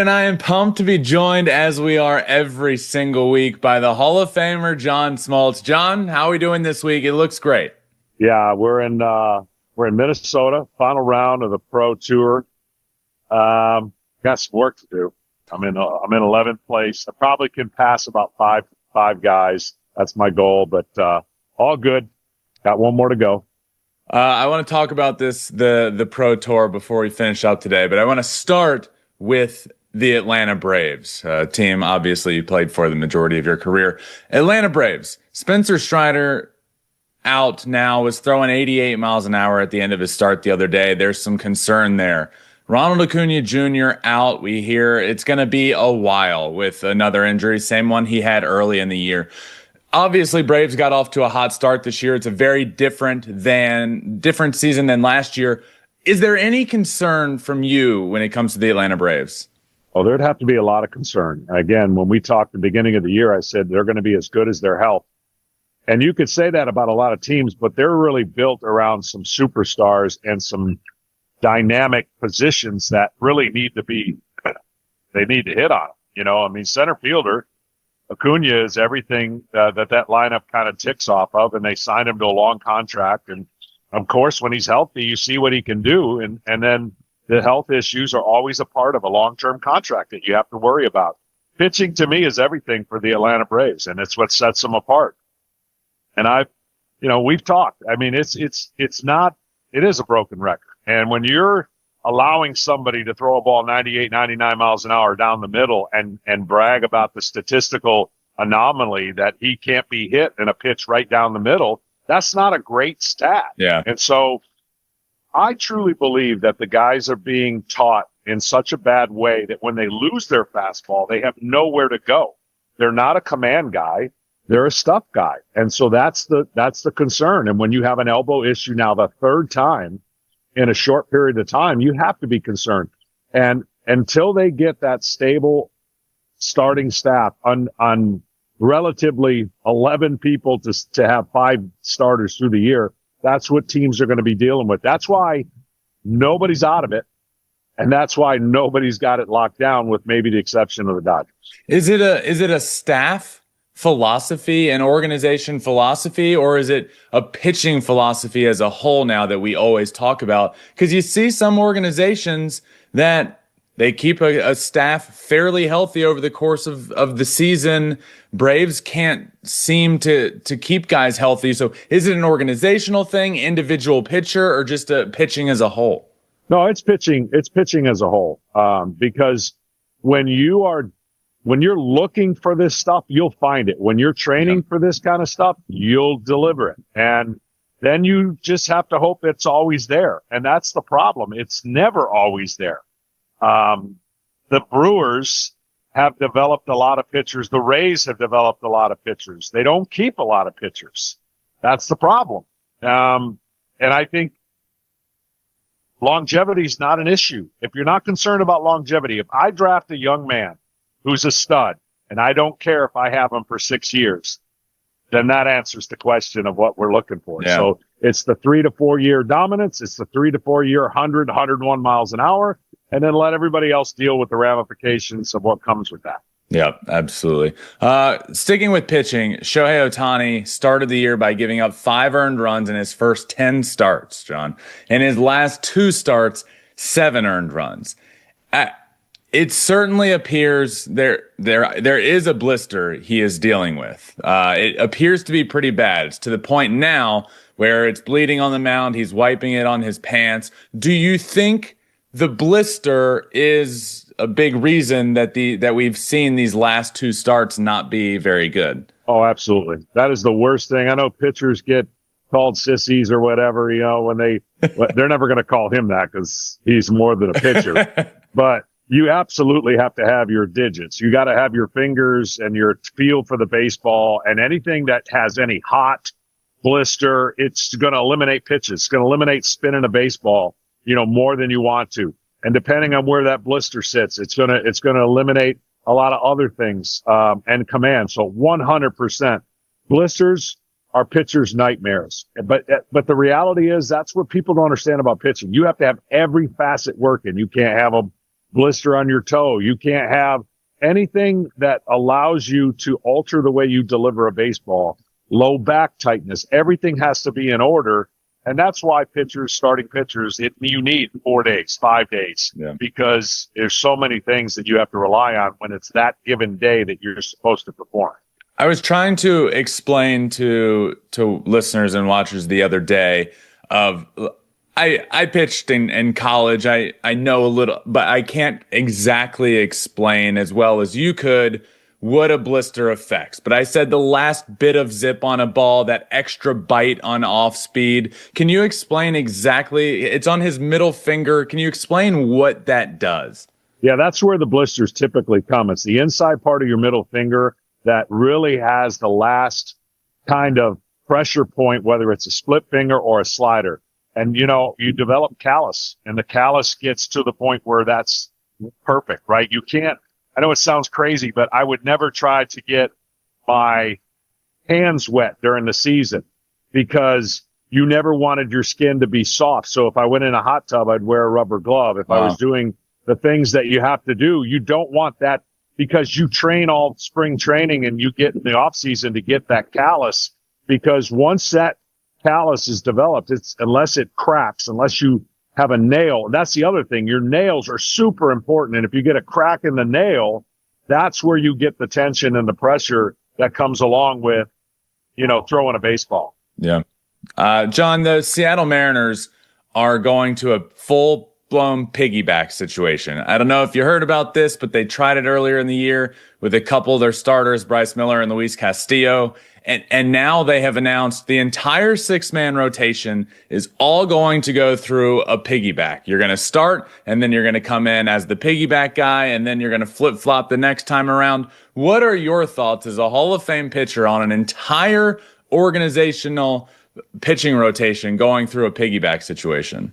And I am pumped to be joined, as we are every single week, by the Hall of Famer, John Smoltz. John, how are we doing this week? It looks great. Yeah, we're in Minnesota, final round of the Pro Tour. Got some work to do. I'm in 11th place. I probably can pass about five guys. That's my goal, but all good. Got one more to go. I want to talk about the Pro Tour before we finish up today, but I want to start with the Atlanta Braves, a team obviously you played for the majority of your career. Atlanta Braves, Spencer Strider out now, was throwing 88 miles an hour at the end of his start the other day. There's some concern there. Ronald Acuna Jr. out. We hear it's going to be a while with another injury, same one he had early in the year. Obviously, Braves got off to a hot start this year. It's a very different season than last year. Is there any concern from you when it comes to the Atlanta Braves? Oh, there'd have to be a lot of concern. Again, when we talked at the beginning of the year, I said they're going to be as good as their health. And you could say that about a lot of teams, but they're really built around some superstars and some dynamic positions that really need to hit on. You know, I mean, center fielder, Acuna is everything that lineup kind of ticks off of, and they signed him to a long contract. And of course, when he's healthy, you see what he can do. And then the health issues are always a part of a long-term contract that you have to worry about. Pitching to me is everything for the Atlanta Braves, and it's what sets them apart. And we've talked. I mean, it is a broken record. And when you're allowing somebody to throw a ball 98, 99 miles an hour down the middle and brag about the statistical anomaly that he can't be hit in a pitch right down the middle, that's not a great stat. Yeah. And so I truly believe that the guys are being taught in such a bad way that when they lose their fastball, they have nowhere to go. They're not a command guy. They're a stuff guy. And so that's the concern. And when you have an elbow issue now the third time in a short period of time, you have to be concerned. And until they get that stable starting staff on relatively 11 people to have 5 starters through the year, that's what teams are going to be dealing with. That's why nobody's out of it. And that's why nobody's got it locked down, with maybe the exception of the Dodgers. Is it a staff philosophy, an organization philosophy, or is it a pitching philosophy as a whole now that we always talk about? Because you see some organizations that they keep a staff fairly healthy over the course of the season. Braves can't seem to keep guys healthy. So is it an organizational thing, individual pitcher, or just pitching as a whole? No, it's pitching as a whole. Because when you're looking for this stuff, you'll find it. When you're training for this kind of stuff, you'll deliver it. And then you just have to hope it's always there. And that's the problem. It's never always there. The Brewers have developed a lot of pitchers. The Rays have developed a lot of pitchers. They don't keep a lot of pitchers. That's the problem. And I think longevity is not an issue. If you're not concerned about longevity, if I draft a young man who's a stud, and I don't care if I have him for 6 years, then that answers the question of what we're looking for. Yeah. So it's the 3 to 4 year dominance. It's the 3 to 4 year 101 miles an hour. And then let everybody else deal with the ramifications of what comes with that. Yeah, absolutely. Sticking with pitching, Shohei Ohtani started the year by giving up 5 earned runs in his first 10 starts, John. In his last 2 starts, 7 earned runs. It certainly appears there is a blister he is dealing with. It appears to be pretty bad. It's to the point now where it's bleeding on the mound. He's wiping it on his pants. Do you think the blister is a big reason that we've seen these last 2 starts not be very good? Oh, absolutely. That is the worst thing. I know pitchers get called sissies or whatever, when they're never going to call him that because he's more than a pitcher. But you absolutely have to have your digits. You got to have your fingers and your feel for the baseball, and anything that has any hot blister, it's going to eliminate pitches. It's going to eliminate spinning a baseball, more than you want to. And depending on where that blister sits, it's going to eliminate a lot of other things, and command. So 100% blisters are pitchers' nightmares. But the reality is that's what people don't understand about pitching. You have to have every facet working. You can't have them blister on your toe. You can't have anything that allows you to alter the way you deliver a baseball. Low back tightness. Everything has to be in order. And that's why starting pitchers, you need 4 days, 5 days, because there's so many things that you have to rely on when it's that given day that you're supposed to perform. I was trying to explain to listeners and watchers the other day I pitched in college. I know a little, but I can't exactly explain as well as you could what a blister affects. But I said the last bit of zip on a ball, that extra bite on off speed. Can you explain exactly? It's on his middle finger. Can you explain what that does? Yeah, that's where the blisters typically come. It's the inside part of your middle finger that really has the last kind of pressure point, whether it's a split finger or a slider. And, you develop callus, and the callus gets to the point where that's perfect, right? You can't, I know it sounds crazy, but I would never try to get my hands wet during the season because you never wanted your skin to be soft. So if I went in a hot tub, I'd wear a rubber glove. If I was doing the things that you have to do, you don't want that because you train all spring training and you get in the off season to get that callus, because once that callus is developed, unless it cracks, unless you have a nail. That's the other thing. Your nails are super important. And if you get a crack in the nail, that's where you get the tension and the pressure that comes along with, throwing a baseball. Yeah. John, the Seattle Mariners are going to a full-blown piggyback situation. I don't know if you heard about this, but they tried it earlier in the year with a couple of their starters, Bryce Miller and Luis Castillo. And now they have announced the entire 6-man rotation is all going to go through a piggyback. You're going to start, and then you're going to come in as the piggyback guy, and then you're going to flip-flop the next time around. What are your thoughts as a Hall of Fame pitcher on an entire organizational pitching rotation going through a piggyback situation?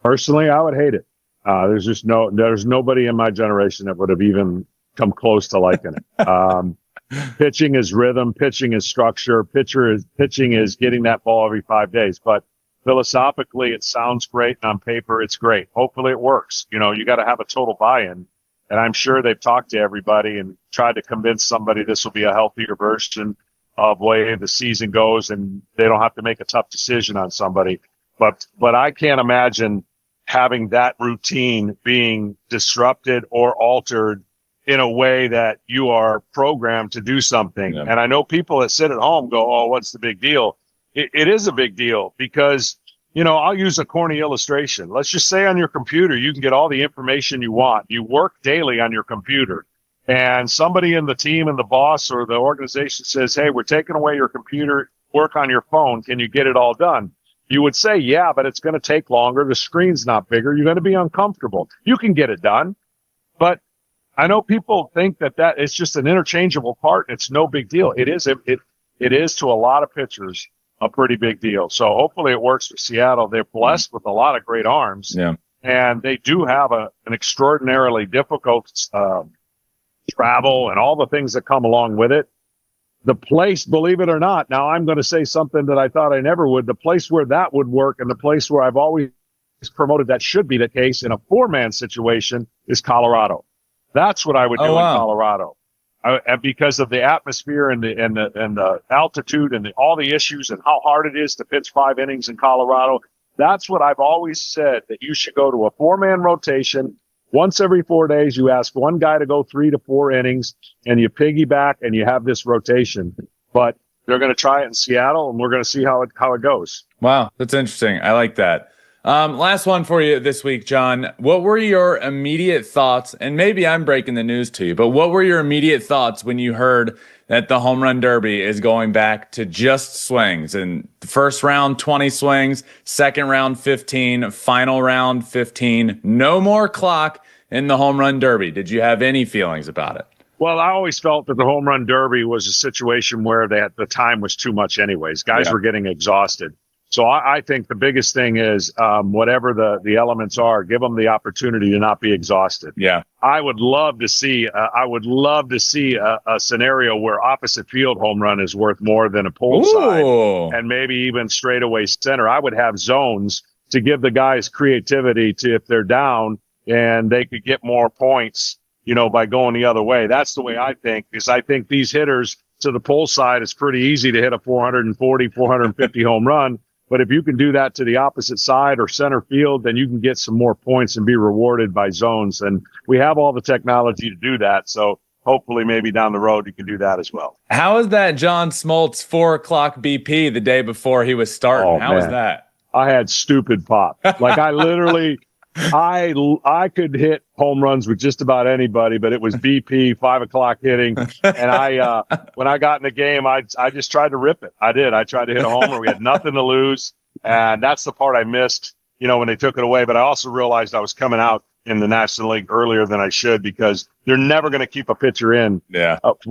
Personally, I would hate it. There's nobody in my generation that would have even come close to liking it. Pitching is rhythm. Pitching is structure. Pitching is getting that ball every 5 days. But philosophically, it sounds great. And on paper, it's great. Hopefully it works. You got to have a total buy-in. And I'm sure they've talked to everybody and tried to convince somebody this will be a healthier version of the way the season goes, and they don't have to make a tough decision on somebody. But I can't imagine having that routine being disrupted or altered in a way that you are programmed to do something. Yeah. And I know people that sit at home go, oh, what's the big deal? It is a big deal because, I'll use a corny illustration. Let's just say on your computer, you can get all the information you want. You work daily on your computer, and somebody in the team and the boss or the organization says, hey, we're taking away your computer, work on your phone. Can you get it all done? You would say, yeah, but it's going to take longer. The screen's not bigger. You're going to be uncomfortable. You can get it done, but I know people think that it's just an interchangeable part. It's no big deal. It is to a lot of pitchers a pretty big deal. So hopefully it works for Seattle. They're blessed with a lot of great arms, and they do have an extraordinarily difficult travel and all the things that come along with it. The place, believe it or not, now I'm going to say something that I thought I never would. The place where that would work and the place where I've always promoted that should be the case in a 4-man situation is Colorado. That's what I would do in Colorado, and because of the atmosphere and the altitude and all the issues and how hard it is to pitch 5 innings in Colorado. That's what I've always said, that you should go to a 4-man rotation. Once every 4 days, you ask one guy to go 3 to 4 innings, and you piggyback and you have this rotation. But they're going to try it in Seattle, and we're going to see how it goes. Wow, that's interesting. I like that. Last one for you this week, John. What were your immediate thoughts? And maybe I'm breaking the news to you, but what were your immediate thoughts when you heard that the Home Run Derby is going back to just swings? And the first round, 20 swings, second round, 15, final round, 15. No more clock in the Home Run Derby. Did you have any feelings about it? Well, I always felt that the Home Run Derby was a situation where the time was too much anyways. Guys were getting exhausted. So I think the biggest thing is whatever the elements are, give them the opportunity to not be exhausted. Yeah, I would love to see a scenario where opposite field home run is worth more than a pull side, and maybe even straightaway center. I would have zones to give the guys creativity to, if they're down, and they could get more points, by going the other way. That's the way I think, because I think these hitters to the pull side, it's pretty easy to hit a 440, 450 home run. But if you can do that to the opposite side or center field, then you can get some more points and be rewarded by zones. And we have all the technology to do that. So hopefully maybe down the road you can do that as well. How was that John Smoltz 4:00 BP the day before he was starting? How was that? I had stupid pop. Like I literally, I could hit home runs with just about anybody, but it was BP 5 o'clock hitting. And when I got in the game, I just tried to rip it. I did. I tried to hit a homer. We had nothing to lose. And that's the part I missed, when they took it away. But I also realized I was coming out in the National League earlier than I should, because they're never going to keep a pitcher in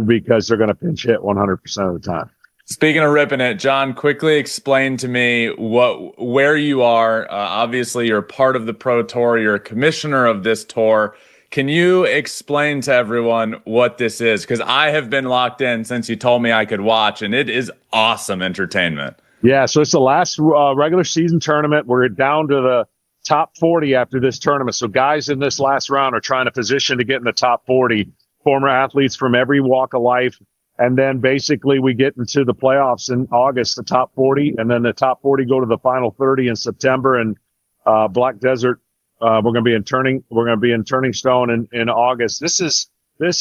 because they're going to pinch hit 100% of the time. Speaking of ripping it, John, quickly explain to me where you are. Obviously, you're part of the Pro Tour. You're a commissioner of this tour. Can you explain to everyone what this is? Because I have been locked in since you told me I could watch, and it is awesome entertainment. Yeah, so it's the last regular season tournament. We're down to the top 40 after this tournament. So guys in this last round are trying to position to get in the top 40, former athletes from every walk of life. And then basically we get into the playoffs in August, the top 40, and then the top 40 go to the final 30 in September. And Black Desert, we're going to be in Turning Stone in August. This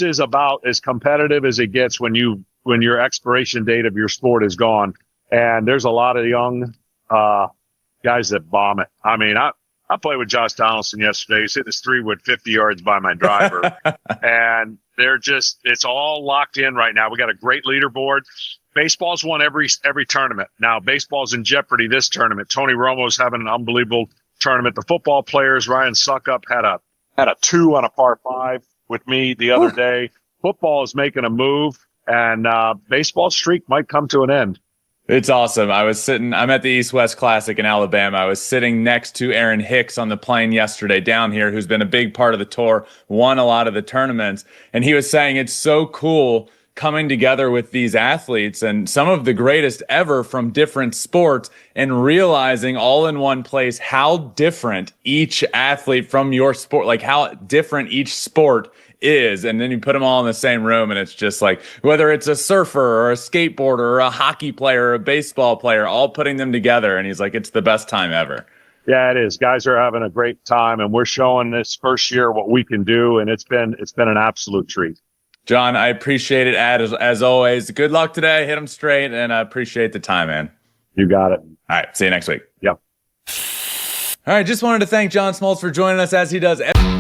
is about as competitive as it gets when your expiration date of your sport is gone. And there's a lot of young guys that bomb it. I mean, I played with Josh Donaldson yesterday. He's hit his 3-wood 50 yards by my driver. And it's all locked in right now. We got a great leaderboard. Baseball's won every tournament. Now baseball's in jeopardy this tournament. Tony Romo's having an unbelievable tournament. The football players, Ryan Suckup had a 2 on a par 5 with me the other day. Football is making a move, and baseball streak might come to an end. It's awesome. I'm at the East-West Classic in Alabama. I was sitting next to Aaron Hicks on the plane yesterday down here, who's been a big part of the tour, won a lot of the tournaments. And he was saying it's so cool coming together with these athletes and some of the greatest ever from different sports and realizing all in one place how different each athlete from your sport, like how different each sport is. And then you put them all in the same room and it's just like, whether it's a surfer or a skateboarder or a hockey player or a baseball player, all putting them together. And he's like, it's the best time ever. Yeah, it is. Guys are having a great time, and we're showing this first year what we can do. And it's been an absolute treat. John, I appreciate it as always. Good luck today. Hit them straight, and I appreciate the time, man. You got it. All right. See you next week. Yep. All right. Just wanted to thank John Smoltz for joining us as he does every